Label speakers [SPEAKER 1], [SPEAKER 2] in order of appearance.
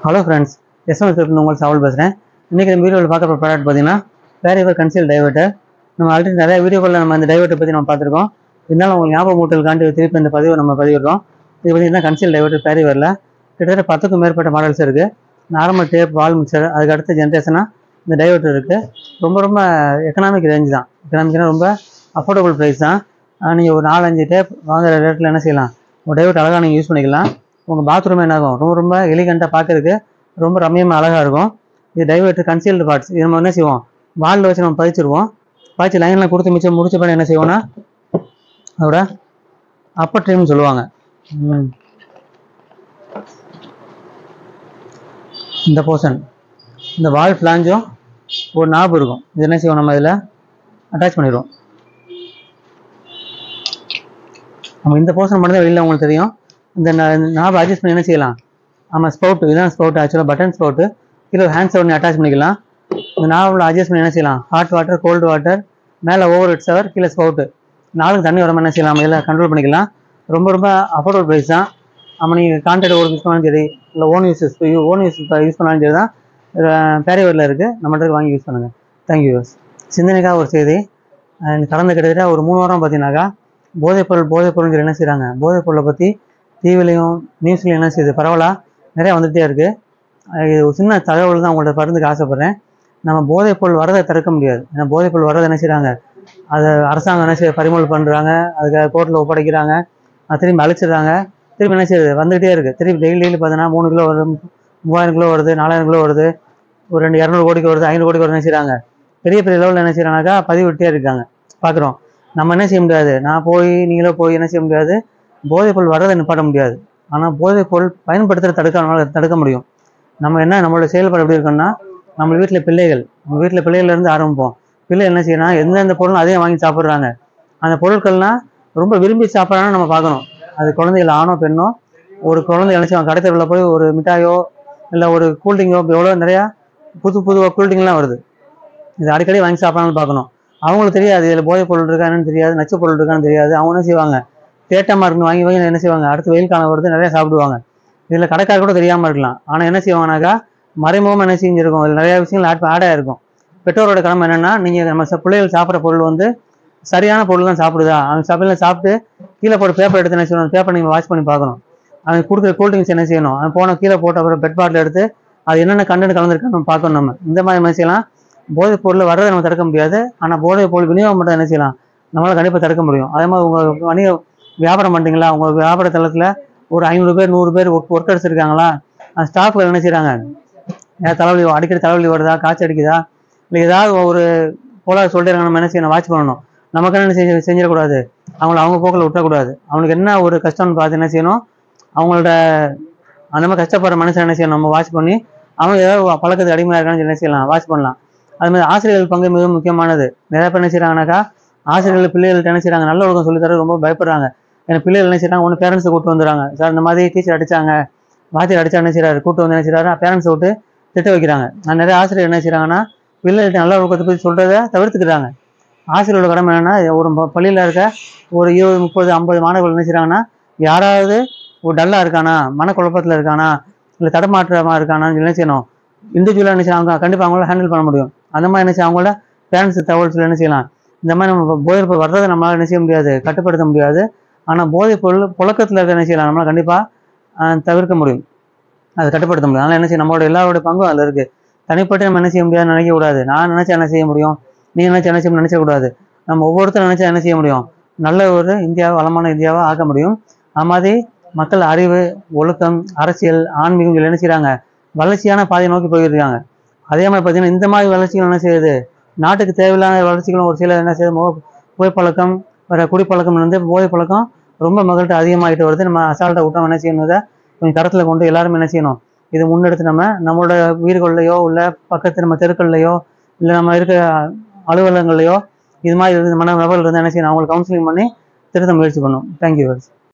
[SPEAKER 1] Hello friends, SMS உங்கள் சாவல் பேசுகிறேன். இன்றைக்கி இந்த வீடியோவில் பார்க்குற ப்ராடக்ட் பார்த்தீங்கன்னா பேரியவர் கன்சீல் டைவர்ட்டர். நம்ம ஆல்ரெடி நிறைய வீடியோக்களில் நம்ம இந்த டைவர்ட்டை பற்றி நம்ம பார்த்துருக்கோம். இருந்தாலும் உங்களுக்கு ஞாபகம் ஊட்டலுக்காண்டி திருப்பி இந்த பதிவை நம்ம பதிவிடுறோம். இது பார்த்தீங்கன்னா கன்சீல் டைவர்ட்டர் பேரியவரில் கிட்டத்தட்ட 10க்கும் மேற்பட்ட மாடல்ஸ் இருக்குது. நார்மல் டேப், வால் மிக்சர், அதுக்கு அடுத்த ஜென்ரேஷனாக இந்த டைவர்ட்டர் இருக்குது. ரொம்ப எக்கனாமிக் ரேஞ்ச் தான். எக்கனாமிக்னா ரொம்ப அஃபோர்டபுள் ப்ரைஸ் தான். நீங்கள் ஒரு 4-5 டேப் வாங்குகிற ரேட்டில் என்ன செய்யலாம், ஒரு டைவர்ட் அழகாக நீங்கள் யூஸ் பண்ணிக்கலாம். உங்கள் பாத்ரூம் என்ன ஆகும், ரொம்ப எலிகண்ட்டாக பார்க்கறதுக்கு ரொம்ப ரம்மியமாக அழகாக இருக்கும். இது டைவர்ட்டர் கன்சீல்டு பார்ட்ஸ். இது நம்ம என்ன செய்வோம், வாலில் வச்சு நம்ம பதிச்சிருவோம். பதிச்சு லைனில் கொடுத்து முடிச்ச பிறகு என்ன செய்வோம்னா அதோட அப்பர் ட்ரீம்னு சொல்லுவாங்க. இந்த போர்ஷன், இந்த வால் ஃப்ளாஞ்சும் ஒரு நாப் இருக்கும். இது என்ன செய்வோம், நம்ம இதில் அட்டாச் பண்ணிடுவோம். நம்ம இந்த போர்ஷன் மட்டும் தான் வெளியில் உங்களுக்கு தெரியும். இந்த நாப் அட்ஜஸ்ட் பண்ணி என்ன செய்யலாம், ஆமாம் ஸ்பவுட், இதுதான் ஸ்பவுட். ஆக்சுவலாக பட்டன் ஸ்பவுட்டு. கீழே ஹேண்ட் சவுண்ட் அட்டாச் பண்ணிக்கலாம். இந்த நாபில் அட்ஜஸ்ட் பண்ணி என்ன செய்யலாம், ஹாட் வாட்டர், கோல்டு வாட்டர், மேலே ஓவர் ஹெட் ஷவர், கீழே ஸ்பவுட்டு, நாளுக்கு தண்ணி வர மாதிரி என்ன செய்யலாம், இதில் கண்ட்ரோல் பண்ணிக்கலாம். ரொம்ப அஃபோர்டபுள் ப்ரைஸ் தான். நம்ம நீங்கள் கான்ட்ராக்ட் ஒர்க் யூஸ் பண்ணாலும் சரி, இல்லை ஓன் யூஸ் பண்ணாலும் சரி தான் பேரியவரில் இருக்குது. நம்மகிட்ட வாங்கி யூஸ் பண்ணுங்கள். தேங்க்யூ. சிந்தனைக்காக ஒரு செய்தி. கடந்த கிட்டத்தட்ட ஒரு 3 வாரம் பார்த்தீங்கன்னாக்கா போதைப்பொருள் என்ன செய்கிறாங்க, போதைப்பொருளை பற்றி டிவிலையும் நியூஸ்லையும் என்ன செய்யுது, பரவலாக நிறையா வந்துகிட்டே இருக்குது. இது ஒரு சின்ன தகவல் தான் உங்கள்கிட்ட பகிர்ந்துக்க ஆசைப்பட்றேன். நம்ம போதைப்பொருள் வரதை தடுக்க முடியாது. ஏன்னா போதைப்பொருள் வரதை என்ன செய்கிறாங்க, அதை அரசாங்கம் என்ன செய்ய பறிமுதல் பண்ணுறாங்க, அதுக்கு கோர்ட்டில் ஒப்படைக்கிறாங்க, திரும்பி அழிச்சிடுறாங்க. திரும்பி என்ன செய்யுது, வந்துகிட்டே இருக்குது. திரும்பி டெய்லி பார்த்தீங்கன்னா 3 கிலோ வருது, 3000 கிலோ வருது, 4000 கிலோ வருது, ஒரு 200 கோடிக்கு வருது, 500 கோடிக்கு வருது. என்ன செய்கிறாங்க, பெரிய லெவலில் என்ன செய்கிறாங்கக்கா பதிவிட்டே இருக்காங்க, பார்க்குறோம். நம்ம என்ன செய்ய முடியாது, நான் போய் நீங்களோ போய் என்ன செய்ய முடியாது, போதைப்பொருள் வரதை நிப்பாட்ட முடியாது. ஆனால் போதைப்பொருள் பயன்படுத்துகிற தடுக்க முடியும். நம்ம என்ன, நம்மளோட செயல்பாடு எப்படி இருக்கோம்னா, நம்ம வீட்டில் பிள்ளைகள்லேருந்து ஆரம்பிப்போம். பிள்ளை என்ன செய்யணும், எந்தெந்த பொருளும் அதையும் வாங்கி சாப்பிட்றாங்க. அந்த பொருட்கள்லாம் ரொம்ப விரும்பி சாப்பிட்றான்னு நம்ம பார்க்கணும். அது குழந்தைகள் ஆணோ பெண்ணோ, ஒரு குழந்தை என்ன செய்வாங்க, கடைத்தெருவில் போய் ஒரு மிட்டாயோ இல்லை ஒரு கூல்ட்ரிங்கோ, எவ்வளோ நிறையா புது கூல்ட்ரிங்லாம் வருது. இது அடிக்கடி வாங்கி சாப்பிட்றான்னு பார்க்கணும். அவங்களுக்கு தெரியாது இதில் போதை பொருள் இருக்கான்னு தெரியாது, நச்சு பொருள் இருக்கான்னு தெரியாது. அவங்க என்ன செய்வாங்க, தேட்டமாக இருக்குன்னு வாங்கி என்ன செய்வாங்க, அடுத்து வெயில் காலம் வருது நிறையா சாப்பிடுவாங்க. இதில் கடைக்கார கூட தெரியாமல் இருக்கலாம். ஆனால் என்ன செய்வாங்கனாக்கா, மறைமுகமாக என்ன செஞ்சுருக்கும், இதில் நிறையா விஷயங்கள் ஆடாக இருக்கும். பெற்றோரோட கடமை என்னென்னா, நீங்கள் நம்ம பிள்ளைகள் சாப்பிட்ற பொருள் வந்து சரியான பொருள் தான் சாப்பிடுதா, அவங்க சாப்பிட்டு கீழே போட்டு பேப்பர் எடுத்து என்ன செய்யணும், பேப்பர் நீங்கள் வாஷ் பண்ணி பார்க்கணும். அவங்க கொடுக்குற கூல்ட்ரிங்க்ஸ் என்ன செய்யணும், அது போன கீழே போட்ட அப்புறம் பெட் பாட்டில் எடுத்து அது என்னென்ன கண்டென்ட் கலந்துருக்கான்னு நம்ம பார்க்கணும். நம்ம இந்த மாதிரி என்ன செய்யலாம், போதைப் பொருள் வர்றதை நம்ம தடுக்க முடியாது. ஆனால் போதைப் பொருள் விநியோகம் மட்டும் என்ன செய்யலாம், நம்மளால் கண்டிப்பாக தடுக்க முடியும். அதே மாதிரி உங்கள் வணிக வியாபாரம் பண்ணுறீங்களா, உங்கள் வியாபார தளத்தில் ஒரு 500 பேர் 100 பேர் ஒர்க்கர்ஸ் இருக்காங்களா, அந்த ஸ்டாஃப்கள் என்ன செய்கிறாங்க, தலைவலி அடிக்கடி தலைவலி வருதா, காய்ச்சல் அடிக்குதா, இல்லை ஏதாவது ஒரு போல சொல்லிடுறாங்க, நம்ம என்ன செய்யணும், வாட்ச் பண்ணணும். நமக்கு என்ன செஞ்சிடக்கூடாது, அவங்க போக்கில் விட்டக்கூடாது. அவங்களுக்கு என்ன ஒரு கஷ்டம்னு பார்த்து என்ன செய்யணும், அவங்களோட அந்த மாதிரி கஷ்டப்படுற மனுஷன் என்ன செய்யணும், நம்ம வாட்ச் பண்ணி அவங்க ஏதாவது பழக்கத்துக்கு அடிமையாக இருக்கான்னு என்ன செய்யலாம், வாட்ச் பண்ணலாம். அது மாதிரி ஆசிரியர்கள் பங்கு மிகவும் முக்கியமானது. நிறைய பேர் என்ன செய்யறாங்கனாக்கா, ஆசிரியர்கள் பிள்ளைகள்கிட்ட என்ன செய்யறாங்க, நல்ல ஒழுக்கம் சொல்லித்தர ரொம்ப பயப்படுறாங்க. ஏன்னா பிள்ளைகள் என்ன செய்யறாங்க, ஒன்று பேரண்ட்ஸை கூப்பிட்டு வந்துடுறாங்க. சார் இந்த மாதிரி டீச்சர் அடிச்சாங்க, வாத்தியார் அடிச்சா என்ன செய்யறாரு, கூப்பிட்டு வந்து என்ன செய்யறாரு, பேரண்ட்ஸை விட்டு திட்ட வைக்கிறாங்க. நிறைய ஆசிரியர் என்ன செய்யறாங்கன்னா, பிள்ளைகள்கிட்ட நல்ல ஒழுக்கத்தை பற்றி சொல்றதை தவிர்த்துக்கிறாங்க. ஆசிரியரோட கடமை என்னன்னா, ஒரு பள்ளியில் இருக்க ஒரு 20, 30, 50 மாணவர்கள் என்ன செய்யறாங்கன்னா, யாராவது ஒரு டல்லாக இருக்கானா, மனக்குழப்பத்தில் இருக்கானா, இல்லை தடமாற்றமாக இருக்கானான்னு என்ன செய்யணும், இண்டிவிஜுவலாக என்ன செய்யலாம், கண்டிப்பாக அவங்களால ஹேண்டில் பண்ண முடியும். அந்த மாதிரி என்ன செய்ய, அவங்களோட பேரண்ட்ஸ் தகவல் சொல்ல என்ன செய்யலாம். இந்த மாதிரி நம்ம போதைப் பொருள் வர்றதை நம்மளால் என்ன செய்ய முடியாது, கட்டுப்படுத்த முடியாது. ஆனால் போதைப் பொருள் புழக்கத்தில் இருக்க என்ன செய்யலாம், நம்மளால் கண்டிப்பாக தவிர்க்க முடியும், அதை கட்டுப்படுத்த முடியும். அதனால் என்ன செய்யும், நம்மளோட எல்லாரோட பங்கும் அதில் இருக்குது. தனிப்பட்டு நம்ம என்ன செய்ய முடியாதுன்னு நினைக்கக்கூடாது. நான் நினச்சா என்ன செய்ய முடியும், நீ நினச்சா என்ன செய்ய நினைச்சக்கூடாது. நம்ம ஒவ்வொருத்தரும் நினச்சா என்ன செய்ய முடியும், நல்ல ஒரு இந்தியாவை, வளமான இந்தியாவை ஆக்க முடியும். அது மாதிரி மக்கள் அறிவு, ஒழுக்கம், அரசியல், ஆன்மீகம் என்ன செய்கிறாங்க, வளர்ச்சியான பாதையை நோக்கி போயிருக்காங்க. அதே மாதிரி பார்த்தீங்கன்னா இந்த மாதிரி வளர்ச்சிகள் என்ன செய்யுது, நாட்டுக்கு தேவையில்லாத வளர்ச்சிகளும் ஒரு சில என்ன செய்யுது, புகைப்பழக்கம், குடிப்பழக்கம் போதைப் பழக்கம் ரொம்ப மக்கள்கிட்ட அதிகமாகிட்டு வருது. நம்ம அசால்ட்டை விட்டோம் என்ன செய்யணும், கொஞ்சம் கருத்தில் கொண்டு எல்லாருமே என்ன செய்யணும், இது முன்னெடுத்து நம்மளோட வீடுகள்லையோ இல்லை பக்கத்து நம்ம தெருக்கள்லையோ இல்லை நம்ம இருக்க அலுவலகங்கள்லையோ இது மாதிரி மன நபர்கள் இருந்தால் என்ன செய்யணும், அவங்களுக்கு கவுன்சிலிங் பண்ணி திருத்த முயற்சி பண்ணணும். தேங்க்யூ.